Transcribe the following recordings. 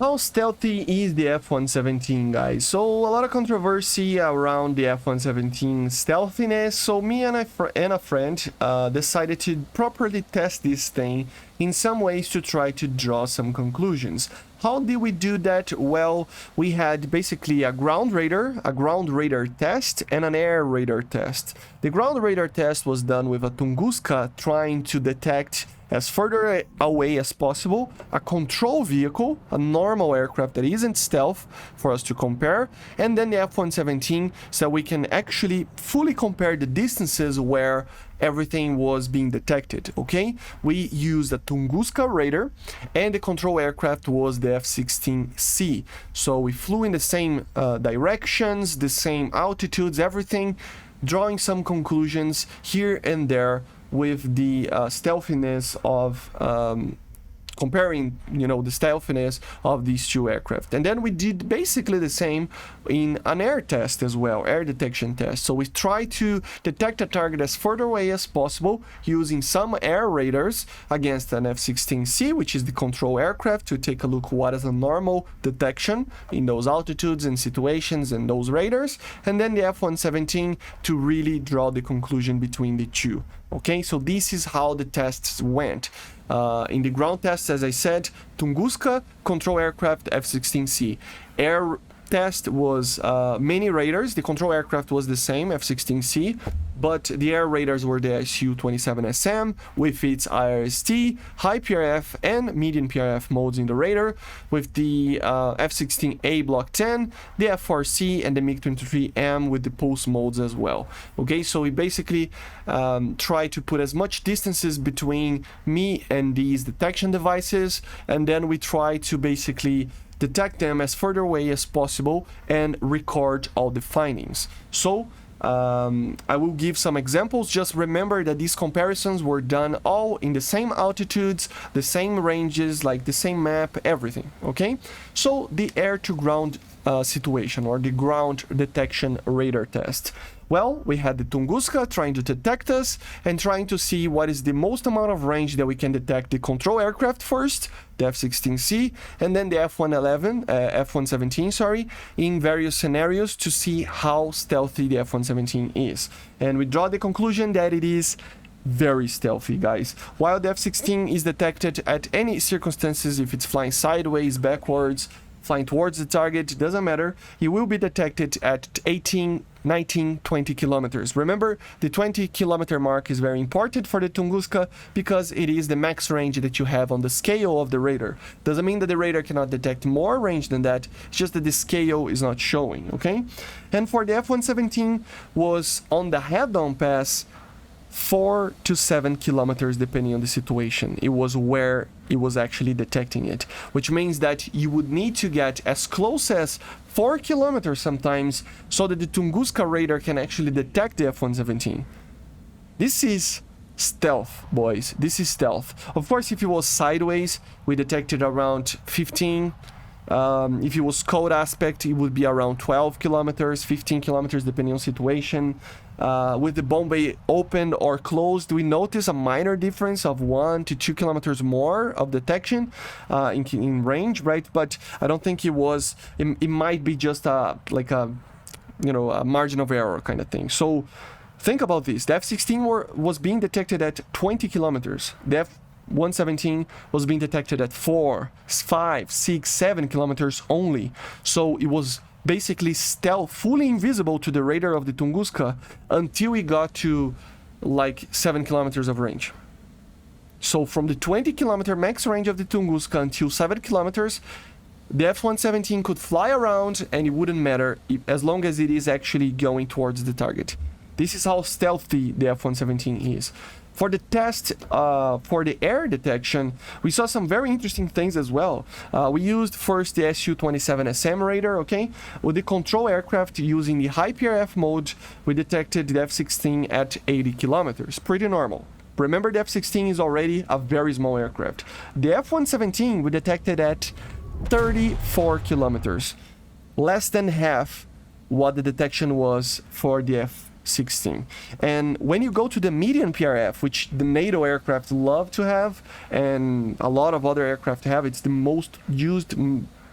How stealthy is the F-117, guys? So a lot of controversy around the F-117 stealthiness. So me and a friend decided to properly test this thing in some ways to try to draw some conclusions. How did we do that? Well, we had basically a ground radar test, and an air radar test. The ground radar test was done with a Tunguska trying to detect as further away as possible a control vehicle, a normal aircraft that isn't stealth, for us to compare, and then the F-117, so we can actually fully compare the distances where everything was being detected. Okay, we used a Tunguska radar, and the control aircraft was the F-16C. So we flew in the same directions, the same altitudes, everything, drawing some conclusions here and there with the stealthiness of comparing, the stealthiness of these two aircraft. And then we did basically the same in an air test as well, air detection test. So we tried to detect a target as further away as possible using some air radars against an F-16C, which is the control aircraft, to take a look what is a normal detection in those altitudes and situations and those radars, and then the F-117 to really draw the conclusion between the two. Okay, so this is how the tests went. In the ground tests, as I said, Tunguska, control aircraft, F-16C. Air test was many radars. The control aircraft was the same, F-16C, but the air radars were the Su-27SM with its IRST, high PRF and medium PRF modes in the radar, with the F-16A Block 10, the F-4C, and the MiG-23M with the pulse modes as well. Okay, so we basically try to put as much distances between me and these detection devices, and then we try to basically detect them as further away as possible and record all the findings. So I will give some examples. Just remember that these comparisons were done all in the same altitudes, the same ranges, like the same map, everything. Okay, so the air to ground situation, or the ground detection radar test. Well, we had the Tunguska trying to detect us and trying to see what is the most amount of range that we can detect the control aircraft first, the F-16C, and then the F-117, sorry, in various scenarios to see how stealthy the F-117 is. And we draw the conclusion that it is very stealthy, guys. While the F-16 is detected at any circumstances, if it's flying sideways, backwards, flying towards the target, doesn't matter, it will be detected at 18, 19, 20 kilometers. Remember, the 20 kilometer mark is very important for the Tunguska because it is the max range that you have on the scale of the radar. Doesn't mean that the radar cannot detect more range than that, it's just that the scale is not showing, okay? And for the F-117 was on the head-on pass 4 to 7 kilometers depending on the situation. It was where it was actually detecting it, which means that you would need to get as close as 4 kilometers sometimes so that the Tunguska radar can actually detect the F-117. This is stealth, boys. This is stealth. Of course, if it was sideways, we detected around 15. If it was cold aspect, it would be around 12 kilometers, 15 kilometers, depending on situation. With the bomb bay opened or closed, we notice a minor difference of 1 to 2 kilometers more of detection in range, right? But I don't think it was. It might be just a margin of error kind of thing. So think about this: the F-16 was being detected at 20 kilometers. The F-117 was being detected at 4, 5, 6, 7 kilometers only. So it was basically stealth, fully invisible to the radar of the Tunguska until we got to like 7 kilometers of range. So from the 20 kilometer max range of the Tunguska until 7 kilometers, the F-117 could fly around and it wouldn't matter as long as it is actually going towards the target. This is how stealthy the F-117 is. For the test, for the air detection, we saw some very interesting things as well. We used first the Su-27SM radar, okay? With the control aircraft using the high PRF mode, we detected the F-16 at 80 kilometers. Pretty normal. Remember, the F-16 is already a very small aircraft. The F-117 we detected at 34 kilometers. Less than half what the detection was for the F-16. And when you go to the medium PRF, which the NATO aircraft love to have, and a lot of other aircraft have, it's the most used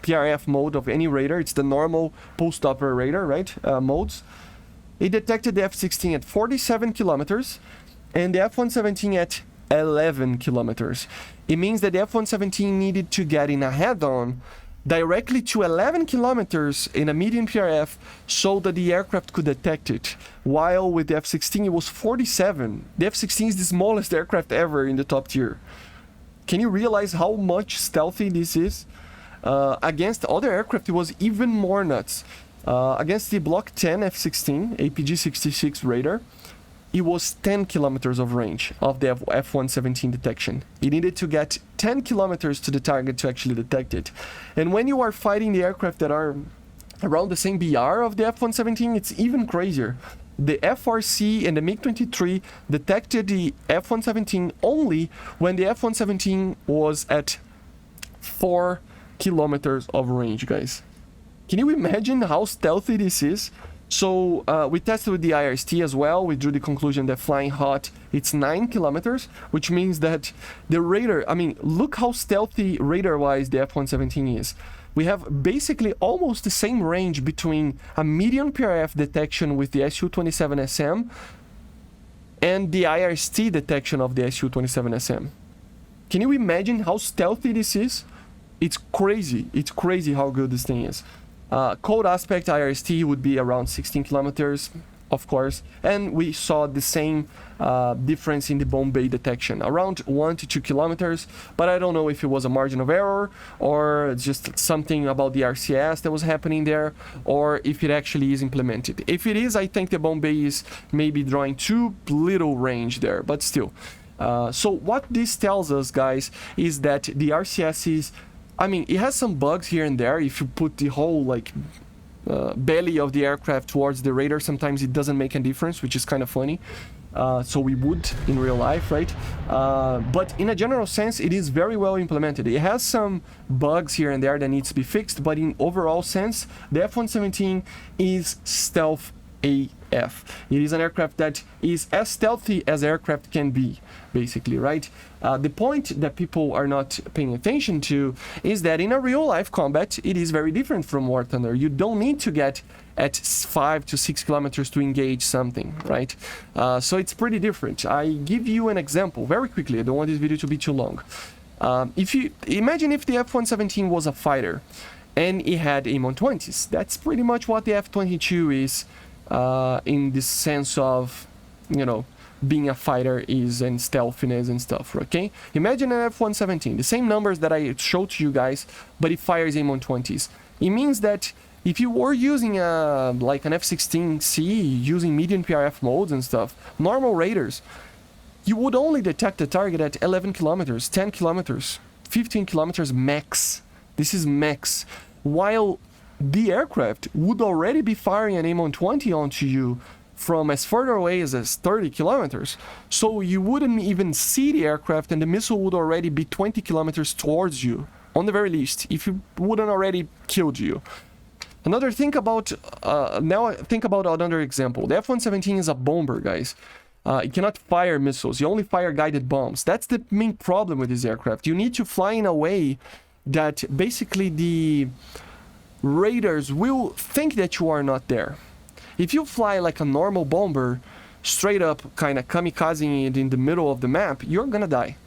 PRF mode of any radar. It's the normal post-Doppler radar, right? Modes. It detected the F-16 at 47 kilometers and the F-117 at 11 kilometers. It means that the F-117 needed to get in a head-on directly to 11 kilometers in a medium PRF so that the aircraft could detect it. While with the F-16 it was 47. The F-16 is the smallest aircraft ever in the top tier. Can you realize how much stealthy this is? Against other aircraft it was even more nuts. Against the Block 10 F-16 APG-66 radar, it was 10 kilometers of range of the F-117 detection. It needed to get 10 kilometers to the target to actually detect it. And when you are fighting the aircraft that are around the same BR of the F-117, it's even crazier. The FRC and the MiG-23 detected the F-117 only when the F-117 was at 4 kilometers of range, guys. Can you imagine how stealthy this is? So we tested with the IRST as well. We drew the conclusion that flying hot, it's 9 kilometers, which means that the radar, I mean, look how stealthy radar-wise the F-117 is. We have basically almost the same range between a medium PRF detection with the Su-27SM and the IRST detection of the Su-27SM. Can you imagine how stealthy this is? It's crazy. It's crazy how good this thing is. Cold aspect IRST would be around 16 kilometers, of course, and we saw the same difference in the bomb bay detection, around 1 to 2 kilometers, but I don't know if it was a margin of error or just something about the RCS that was happening there, or if it actually is implemented. If it is, I think the bomb bay is maybe drawing too little range there, but still. So what this tells us, guys, is that the RCS is, I mean, it has some bugs here and there. If you put the whole like belly of the aircraft towards the radar, sometimes it doesn't make a difference, which is kind of funny. So we would in real life, right? But in a general sense, it is very well implemented. It has some bugs here and there that needs to be fixed, but in overall sense, the F-117 is stealth AF. It is an aircraft that is as stealthy as aircraft can be, basically, right? The point that people are not paying attention to is that in a real-life combat, it is very different from War Thunder. You don't need to get at 5 to 6 kilometers to engage something, right? So it's pretty different. I give you an example very quickly. I don't want this video to be too long. If you imagine if the F-117 was a fighter and it had AIM-120s, that's pretty much what the F-22 is in the sense of, you know, being a fighter is and stealthiness and stuff, okay? Imagine an F-117, the same numbers that I showed to you guys, but it fires AIM-120s. It means that if you were using like an F-16C, using medium PRF modes and stuff, normal radars, you would only detect the target at 11 kilometers, 10 kilometers, 15 kilometers max. This is max. While the aircraft would already be firing an AIM-120 onto you from as further away as 30 kilometers. So you wouldn't even see the aircraft and the missile would already be 20 kilometers towards you, on the very least, if it wouldn't already killed you. Another thing about, now think about another example. The F-117 is a bomber, guys. It cannot fire missiles. You only fire guided bombs. That's the main problem with this aircraft. You need to fly in a way that basically the radars will think that you are not there. If you fly like a normal bomber, straight up kind of kamikazing it in the middle of the map, you're gonna die.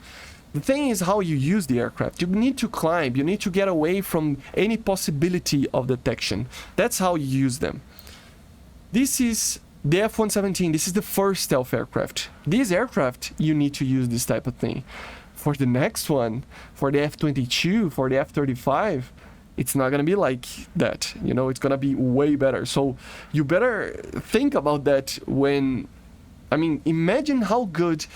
The thing is how you use the aircraft. You need to climb, you need to get away from any possibility of detection. That's how you use them. This is the F-117, this is the first stealth aircraft. This aircraft, you need to use this type of thing. For the next one, for the F-22, for the F-35, it's not gonna be like that, you know, it's gonna be way better. So you better think about that when, I mean, imagine how good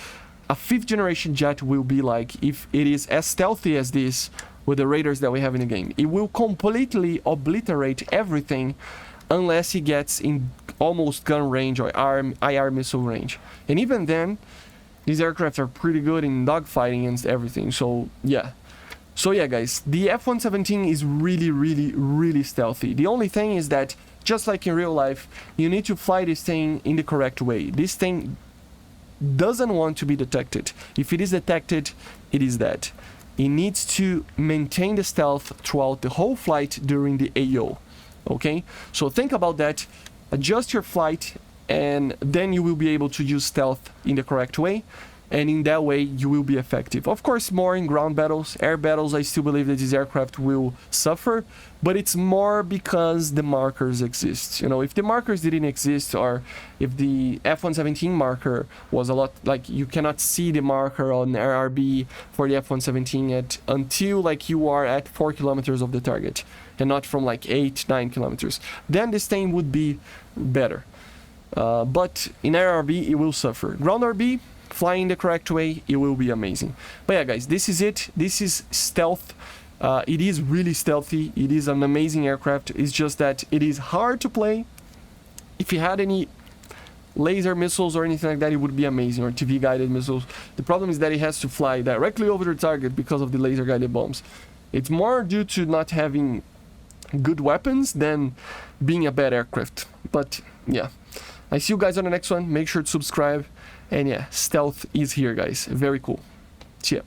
a 5th generation jet will be like if it is as stealthy as this with the radars that we have in the game. It will completely obliterate everything unless it gets in almost gun range or IR missile range. And even then, these aircraft are pretty good in dogfighting and everything, so yeah. So yeah, guys, the F-117 is really, really, really stealthy. The only thing is that, just like in real life, you need to fly this thing in the correct way. This thing doesn't want to be detected. If it is detected, it is dead. it needs to maintain the stealth throughout the whole flight during the AO. Okay, so think about that, adjust your flight, and then you will be able to use stealth in the correct way, and in that way you will be effective. Of course, more in ground battles. Air battles, I still believe that this aircraft will suffer, but it's more because the markers exist. You know, if the markers didn't exist, or if the F-117 marker was a lot, like, you cannot see the marker on RRB for the F-117 until like you are at 4 kilometers of the target, and not from like 8-9 kilometers, then this thing would be better. But in RRB it will suffer. Ground RB, flying the correct way, it will be amazing. But yeah, guys, this is it. This is stealth. It is really stealthy. It is an amazing aircraft. It's just that it is hard to play. If you had any laser missiles or anything like that, it would be amazing, or TV guided missiles. The problem is that it has to fly directly over the target because of the laser guided bombs. It's more due to not having good weapons than being a bad aircraft. But yeah, I see you guys on the next one. Make sure to subscribe. And yeah, stealth is here, guys. Very cool. See ya.